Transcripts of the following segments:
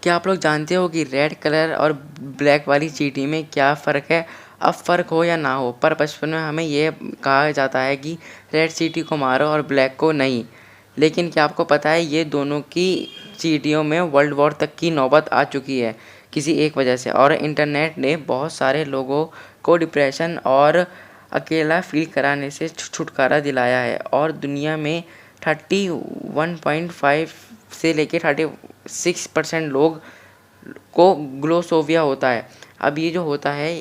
क्या आप लोग जानते हो कि रेड कलर और ब्लैक वाली चींटी में क्या फ़र्क है? अब फ़र्क हो या ना हो, पर बचपन में हमें ये कहा जाता है कि रेड चींटी को मारो और ब्लैक को नहीं। लेकिन क्या आपको पता है ये दोनों की चींटियों में वर्ल्ड वॉर तक की नौबत आ चुकी है किसी एक वजह से। और इंटरनेट ने बहुत सारे लोगों को डिप्रेशन और अकेला फ़ील कराने से छुटकारा दिलाया है और दुनिया में 31.5 से लेके 36% लोग को ग्लोसोविया होता है। अब ये जो होता है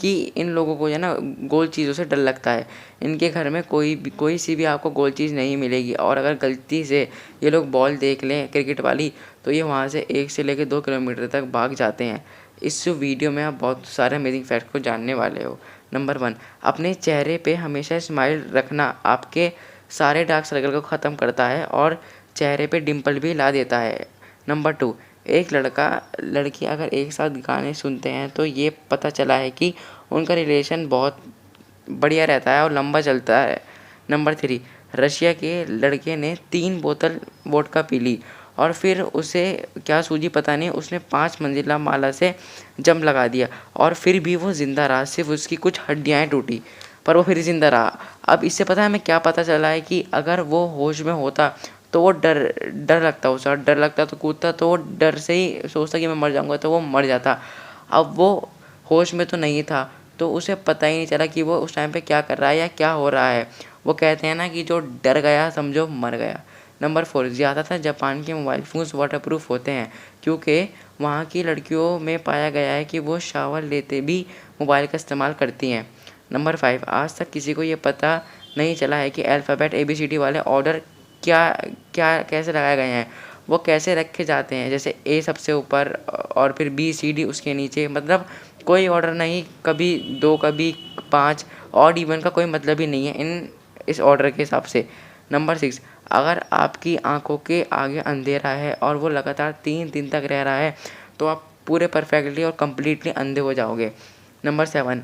कि इन लोगों को जो है ना गोल चीज़ों से डर लगता है। इनके घर में कोई सी भी आपको गोल चीज़ नहीं मिलेगी और अगर गलती से ये लोग बॉल देख लें क्रिकेट वाली तो ये वहाँ से 1 से लेके 2 किलोमीटर तक भाग जाते हैं। इस वीडियो में आप बहुत सारे अमेजिंग फैक्ट को जानने वाले हो। नंबर 1, अपने चेहरे पे हमेशा स्माइल रखना आपके सारे डार्क सर्कल को ख़त्म करता है और चेहरे पे डिम्पल भी ला देता है। नंबर 2, एक लड़की अगर एक साथ गाने सुनते हैं तो ये पता चला है कि उनका रिलेशन बहुत बढ़िया रहता है और लंबा चलता है। नंबर 3, रशिया के लड़के ने 3 बोतल वोडका पी ली और फिर उसे क्या सूझी पता नहीं, उसने 5 मंजिला माला से जंप लगा दिया और फिर भी वो ज़िंदा रहा। सिर्फ उसकी कुछ हड्डियाँ टूटी पर वो फिर ज़िंदा रहा। अब इससे पता है हमें क्या पता चला है कि अगर वो होश में होता तो वो डर लगता उसे, डर लगता तो कूदता, तो वो डर से ही सोचता कि मैं मर जाऊँगा, तो वो मर जाता। अब वो होश में तो नहीं था तो उसे पता ही नहीं चला कि वो उस टाइम पे क्या कर रहा है या क्या हो रहा है। वो कहते हैं ना कि जो डर गया समझो मर गया। नंबर 4, ज़्यादातर जापान के मोबाइल फ़ोन्स वाटरप्रूफ होते हैं क्योंकि वहाँ की लड़कियों में पाया गया है कि वो शावर लेते भी मोबाइल का इस्तेमाल करती हैं। नंबर 5, आज तक किसी को ये पता नहीं चला है कि अल्फ़ाबेट ABCD वाले ऑर्डर कैसे लगाए गए हैं, वो कैसे रखे जाते हैं। जैसे A सबसे ऊपर और फिर BCD उसके नीचे, मतलब कोई ऑर्डर नहीं, कभी 2 कभी 5, ऑड इवन का कोई मतलब ही नहीं है इस ऑर्डर के हिसाब से। नंबर 6, अगर आपकी आँखों के आगे अंधेरा है और वो लगातार 3 दिन तक रह रहा है तो आप पूरे परफेक्टली और कम्प्लीटली अंधे हो जाओगे। नंबर 7,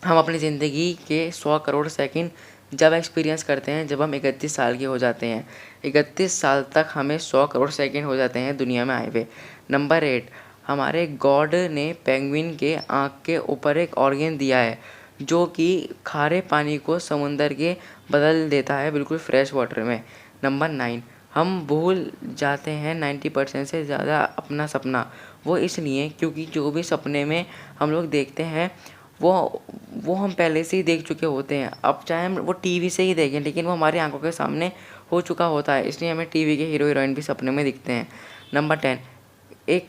हम अपनी ज़िंदगी के 100 करोड़ सेकंड जब एक्सपीरियंस करते हैं जब हम 31 साल के हो जाते हैं। 31 साल तक हमें 100 करोड़ सेकंड हो जाते हैं दुनिया में आए हुए। नंबर 8, हमारे गॉड ने पेंगुइन के आँख के ऊपर एक ऑर्गन दिया है जो कि खारे पानी को समुंदर के बदल देता है बिल्कुल फ्रेश वाटर में। नंबर 9, हम भूल जाते हैं 90% से ज़्यादा अपना सपना। वो इसलिए क्योंकि जो भी सपने में हम लोग देखते हैं वो हम पहले से ही देख चुके होते हैं। अब चाहे हम वो टीवी से ही देखें लेकिन वो हमारी आंखों के सामने हो चुका होता है, इसलिए हमें टीवी के हीरो हीरोइन भी सपने में दिखते हैं। नंबर 10, एक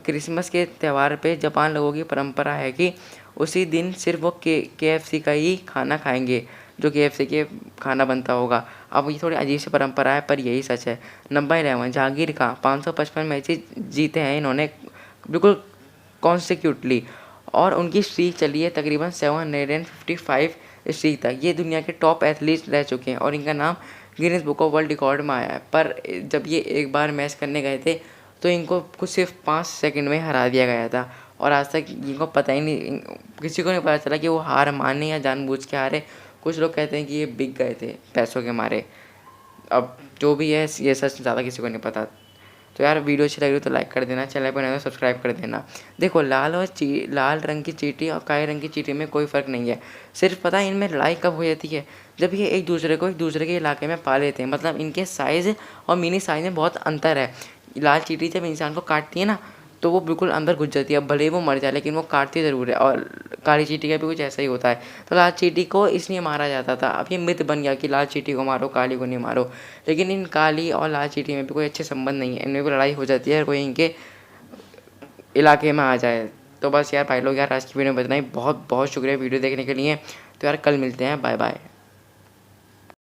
क्रिसमस के त्यौहार पे जापान लोगों की परंपरा है कि उसी दिन सिर्फ वो KFC का ही खाना खाएंगे, जो KFC के खाना बनता होगा। अब ये थोड़ी अजीब सी परंपरा है पर यही सच है। नंबर 11, जहांगीर का 555 मैचेस जीते हैं इन्होंने बिल्कुल कॉन्सिक्यूटली और उनकी स्ट्रीक चली है तकरीबन 755 स्ट्रीक तक। ये दुनिया के टॉप एथलीट रह चुके हैं और इनका नाम Guinness book of world record में आया है। पर जब ये एक बार मैच करने गए थे तो इनको कुछ सिर्फ 5 सेकंड में हरा दिया गया था और आज तक इनको पता ही नहीं, किसी को नहीं पता चला कि वो हार माने या जानबूझ के हारे। कुछ लोग कहते हैं कि ये बिक गए थे पैसों के मारे। अब जो भी है ये सच ज़्यादा किसी को नहीं पता। तो यार वीडियो अच्छी लग रही हो तो लाइक कर देना, चैनल पर नया तो सब्सक्राइब कर देना। देखो लाल रंग की चींटी और काले रंग की चींटी में कोई फ़र्क नहीं है। सिर्फ पता है इनमें लड़ाई कब हो जाती है, जब ये एक दूसरे के इलाके में पा लेते हैं। मतलब इनके साइज़ और मिनी साइज़ में बहुत अंतर है। लाल चींटी जब इंसान को काटती है ना तो वो बिल्कुल अंदर घुस जाती है। अब भले ही वो मर जाए लेकिन वो काटती ज़रूर है। और काली चींटी का भी कुछ ऐसा ही होता है। तो लाल चींटी को इसलिए मारा जाता था। अब ये मिथ बन गया कि लाल चींटी को मारो काली को नहीं मारो, लेकिन इन काली और लाल चींटी में भी कोई अच्छे संबंध नहीं है। इनमें भी लड़ाई हो जाती है कोई इनके इलाके में आ जाए। तो बस यार भाई लोग, यार आज की वीडियो में इतना ही। बहुत बहुत शुक्रिया वीडियो देखने के लिए। तो यार कल मिलते हैं, बाय बाय।